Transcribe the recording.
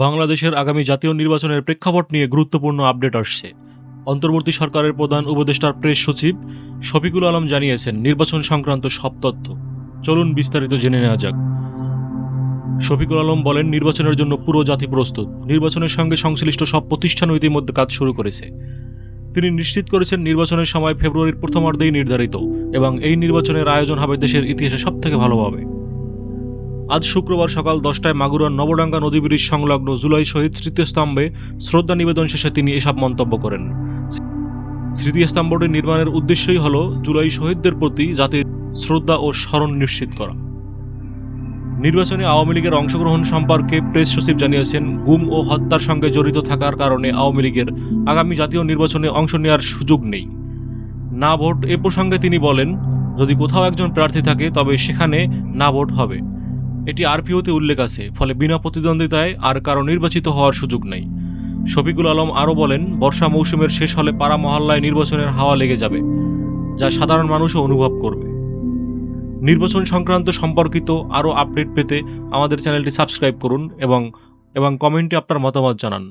বাংলাদেশের আগামী জাতীয় নির্বাচনের প্রেক্ষাপট নিয়ে গুরুত্বপূর্ণ আপডেট আসছে। অন্তর্বর্তী সরকারের প্রধান উপদেষ্টার প্রেস সচিব শফিকুল আলম জানিয়েছেন নির্বাচন সংক্রান্ত সব তথ্য। চলুন বিস্তারিত জেনে নেওয়া যাক। শফিকুল আলম বলেন, নির্বাচনের জন্য পুরো জাতি প্রস্তুত। নির্বাচনের সঙ্গে সংশ্লিষ্ট সব প্রতিষ্ঠান ইতিমধ্যে কাজ শুরু করেছে। তিনি নিশ্চিত করেছেন নির্বাচনের সময় ফেব্রুয়ারির প্রথমার্ধেই নির্ধারিত এবং এই নির্বাচনের আয়োজন হবে দেশের ইতিহাসে সবথেকে ভালোভাবে। আজ শুক্রবার সকাল 10টায় মাগুরার নবডাঙ্গা নদী ব্রিজ সংলগ্ন জুলাই শহীদ স্মৃতিস্তম্ভে শ্রদ্ধা নিবেদন শেষে তিনি এসব মন্তব্য করেন। স্মৃতিস্তম্ভটি নির্মাণের উদ্দেশ্যই হল জুলাই শহীদদের প্রতি জাতির শ্রদ্ধা ও স্মরণ নিশ্চিত করা। নির্বাচনে আওয়ামী লীগের অংশগ্রহণ সম্পর্কে প্রেস সচিব জানিয়েছেন, গুম ও হত্যার সঙ্গে জড়িত থাকার কারণে আওয়ামী লীগের আগামী জাতীয় নির্বাচনে অংশ নেওয়ার সুযোগ নেই। না ভোট এ প্রসঙ্গে তিনি বলেন, যদি কোথাও একজন প্রার্থী থাকে তবে সেখানে না ভোট হবে। এটি আরপিওতে উল্লেখ আছে, ফলে বিনা প্রতিদ্বন্দ্বিতায় আর কারো নির্বাচিত হওয়ার সুযোগ নেই। শফিকুল আলম আরও বলেন, বর্ষা মৌসুমের শেষ হলে পাড়া মহল্লায় নির্বাচনের হাওয়া লেগে যাবে, যা সাধারণ মানুষও অনুভব করবে। নির্বাচন সংক্রান্ত সম্পর্কিত আরও আপডেট পেতে আমাদের চ্যানেলটি সাবস্ক্রাইব করুন এবং কমেন্টে আপনার মতামত জানান।